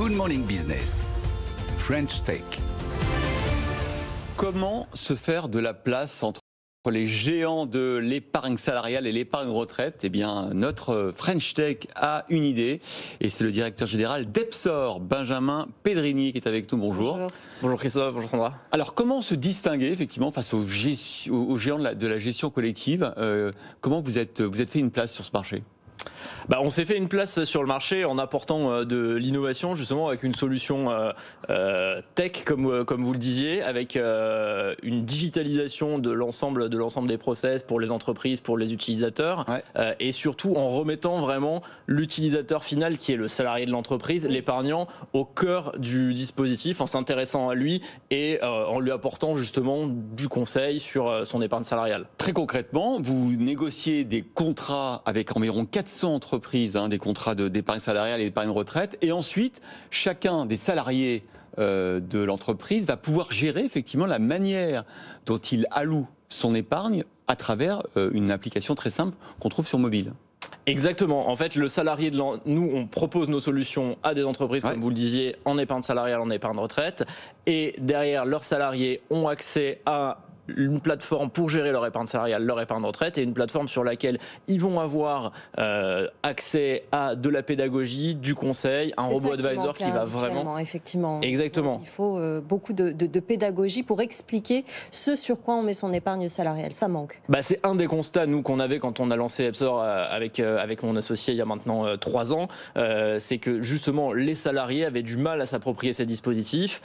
Good Morning Business, French Tech. Comment se faire de la place entre les géants de l'épargne salariale et l'épargne retraite? Eh bien, notre French Tech a une idée et c'est le directeur général d'Epsor, Benjamin Pedrini, qui est avec nous. Bonjour. Bonjour Christophe, bonjour Sandra. Alors, comment se distinguer effectivement face aux géants de la gestion collective? Comment vous êtes fait une place sur ce marché? On s'est fait une place sur le marché en apportant de l'innovation, justement avec une solution tech, comme vous le disiez, avec une digitalisation de l'ensemble des process pour les entreprises, pour les utilisateurs, et surtout en remettant vraiment l'utilisateur final, qui est le salarié de l'entreprise, l'épargnant, au cœur du dispositif, en s'intéressant à lui et en lui apportant justement du conseil sur son épargne salariale. Très concrètement, vous négociez des contrats avec environ 400 entreprises, des contrats d'épargne salariale et d'épargne retraite, et ensuite, chacun des salariés de l'entreprise va pouvoir gérer effectivement la manière dont il alloue son épargne à travers une application très simple qu'on trouve sur mobile. Exactement. En fait, le salarié nous, on propose nos solutions à des entreprises, comme vous le disiez, en épargne salariale, en épargne retraite, et derrière, leurs salariés ont accès à une plateforme pour gérer leur épargne salariale, leur épargne retraite, et une plateforme sur laquelle ils vont avoir accès à de la pédagogie, du conseil, un robot advisor qui va vraiment... Effectivement. Exactement. Il faut beaucoup de pédagogie pour expliquer ce sur quoi on met son épargne salariale. Ça manque. C'est un des constats, nous, qu'on avait quand on a lancé Epsor avec mon associé il y a maintenant 3 ans. C'est que justement, les salariés avaient du mal à s'approprier ces dispositifs.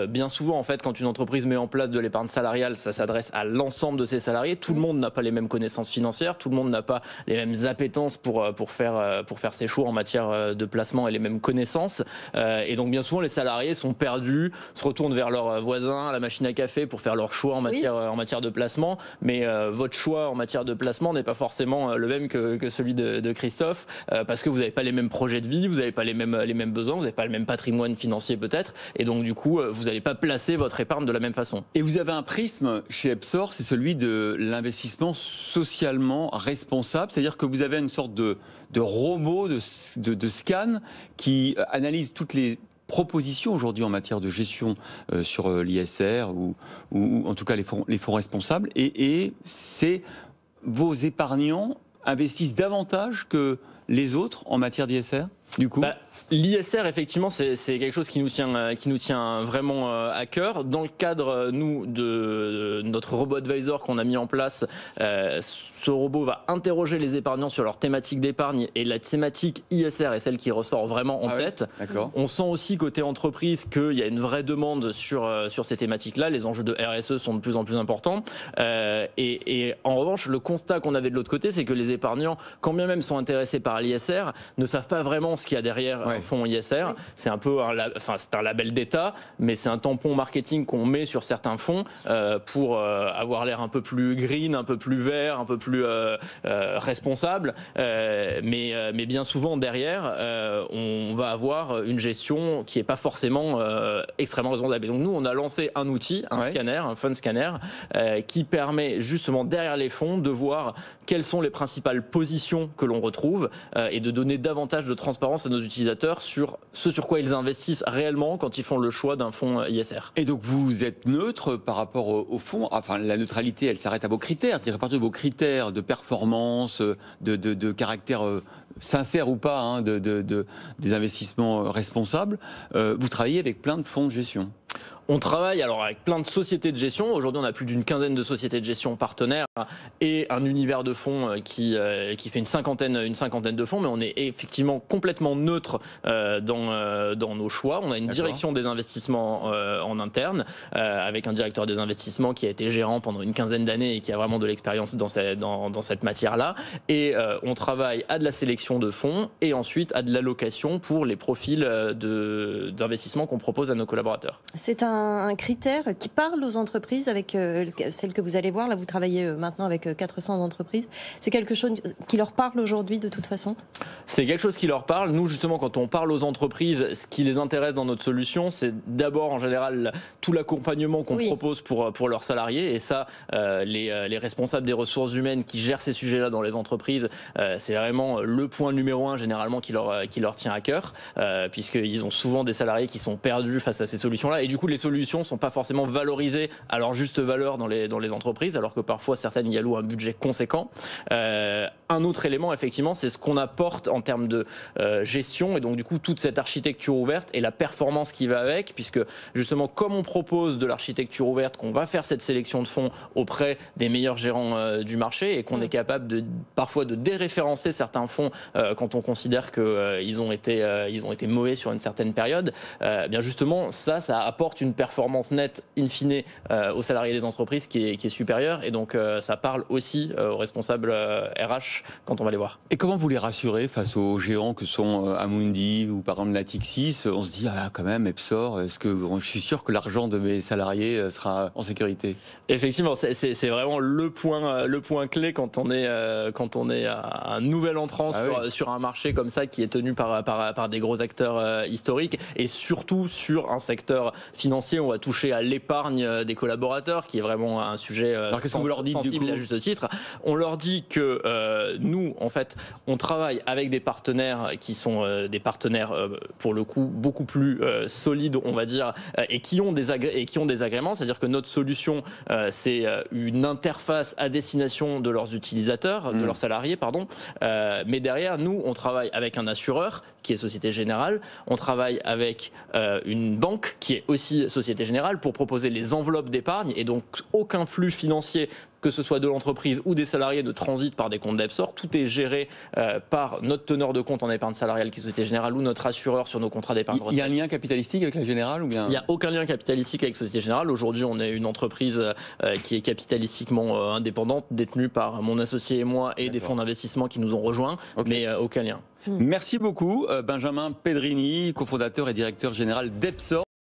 Bien souvent, en fait, quand une entreprise met en place de l'épargne salariale, ça s'adresse à l'ensemble de ses salariés. Tout le monde n'a pas les mêmes connaissances financières, tout le monde n'a pas les mêmes appétences pour faire ses choix en matière de placement et les mêmes connaissances. Et donc bien souvent les salariés sont perdus, se retournent vers leurs voisins à la machine à café pour faire leur choix en matière de placement. Mais votre choix en matière de placement n'est pas forcément le même que celui de Christophe, parce que vous n'avez pas les mêmes projets de vie, vous n'avez pas les mêmes besoins, vous n'avez pas le même patrimoine financier peut-être, et donc du coup vous n'allez pas placer votre épargne de la même façon. Et vous avez un prisme chez Epsor, c'est celui de l'investissement socialement responsable, c'est-à-dire que vous avez une sorte de robot de scan qui analyse toutes les propositions aujourd'hui en matière de gestion sur l'ISR ou en tout cas les fonds responsables, et c'est vos épargnants investissent davantage que les autres en matière d'ISR, du coup? L'ISR, effectivement, c'est quelque chose qui nous tient vraiment à cœur. Dans le cadre, nous, de notre robot advisor qu'on a mis en place, ce robot va interroger les épargnants sur leur thématique d'épargne, et la thématique ISR est celle qui ressort vraiment en tête. On sent aussi côté entreprise qu'il y a une vraie demande sur ces thématiques-là. Les enjeux de RSE sont de plus en plus importants. Et en revanche, le constat qu'on avait de l'autre côté, c'est que les épargnants, quand bien même sont intéressés par l'ISR, ne savent pas vraiment ce qu'il y a derrière un fonds ISR. C'est un peu c'est un label d'État, mais c'est un tampon marketing qu'on met sur certains fonds pour avoir l'air un peu plus green, un peu plus vert, un peu plus responsable. Mais bien souvent derrière, on va avoir une gestion qui n'est pas forcément extrêmement responsable. Et donc nous, on a lancé un outil, scanner, un fund scanner, qui permet justement derrière les fonds de voir quelles sont les principales positions que l'on retrouve et de donner davantage de transparence à nos utilisateurs sur ce sur quoi ils investissent réellement quand ils font le choix d'un fonds ISR. Et donc vous êtes neutre par rapport au fonds. Enfin, la neutralité, elle s'arrête à vos critères. C'est-à-dire à partir de vos critères de performance, de caractère sincère ou pas, des investissements responsables, vous travaillez avec plein de fonds de gestion. On travaille alors avec plein de sociétés de gestion. Aujourd'hui, on a plus d'une quinzaine de sociétés de gestion partenaires et un univers de fonds qui fait une cinquantaine de fonds. Mais on est effectivement complètement neutre dans nos choix. On a une direction des investissements en interne avec un directeur des investissements qui a été gérant pendant une quinzaine d'années et qui a vraiment de l'expérience dans cette matière-là. Et on travaille à de la sélection de fonds et ensuite à de l'allocation pour les profils d'investissement qu'on propose à nos collaborateurs. C'est un un critère qui parle aux entreprises avec celle que vous allez voir. Là, vous travaillez maintenant avec 400 entreprises. C'est quelque chose qui leur parle aujourd'hui de toute façon? C'est quelque chose qui leur parle. Nous, justement, quand on parle aux entreprises, ce qui les intéresse dans notre solution, c'est d'abord, en général, tout l'accompagnement qu'on propose pour leurs salariés. Et ça, les responsables des ressources humaines qui gèrent ces sujets-là dans les entreprises, c'est vraiment le point numéro 1, généralement, qui leur tient à cœur, puisqu'ils ont souvent des salariés qui sont perdus face à ces solutions-là. Et du coup, les solutions ne sont pas forcément valorisées à leur juste valeur dans les entreprises, alors que parfois, certaines y allouent un budget conséquent. Un autre élément, effectivement, c'est ce qu'on apporte en termes de gestion, et donc du coup, toute cette architecture ouverte et la performance qui va avec, puisque justement, comme on propose de l'architecture ouverte, qu'on va faire cette sélection de fonds auprès des meilleurs gérants du marché, et qu'on est capable parfois de déréférencer certains fonds quand on considère qu'ils ont été mauvais sur une certaine période, bien justement, ça apporte une performance nette in fine aux salariés des entreprises qui est supérieure, et donc ça parle aussi aux responsables RH quand on va les voir. Et comment vous les rassurez face aux géants que sont Amundi ou par exemple Natixis? On se dit, quand même, Epsor, je suis sûr que l'argent de mes salariés sera en sécurité? Effectivement, c'est vraiment le point clé quand on est un nouvel entrant sur un marché comme ça qui est tenu par des gros acteurs historiques, et surtout sur un secteur financier. On va toucher à l'épargne des collaborateurs, qui est vraiment un sujet sensible à juste titre. On leur dit que nous, en fait, on travaille avec des partenaires qui sont des partenaires pour le coup beaucoup plus solides, on va dire, et qui ont des agréments. C'est-à-dire que notre solution, c'est une interface à destination de leurs utilisateurs, de leurs salariés, pardon. Mais derrière, nous, on travaille avec un assureur qui est Société Générale. On travaille avec une banque qui est aussi Société Générale pour proposer les enveloppes d'épargne, et donc aucun flux financier, que ce soit de l'entreprise ou des salariés, de transit par des comptes d'Epsor. Tout est géré par notre teneur de compte en épargne salariale qui est Société Générale, ou notre assureur sur nos contrats d'épargne retraite. Il y a un lien capitalistique avec la Générale ou bien? Il n'y a aucun lien capitalistique avec Société Générale. Aujourd'hui, on est une entreprise qui est capitalistiquement indépendante, détenue par mon associé et moi, et des fonds d'investissement qui nous ont rejoints, mais aucun lien. Merci beaucoup, Benjamin Pedrini, cofondateur et directeur général d'Epsor.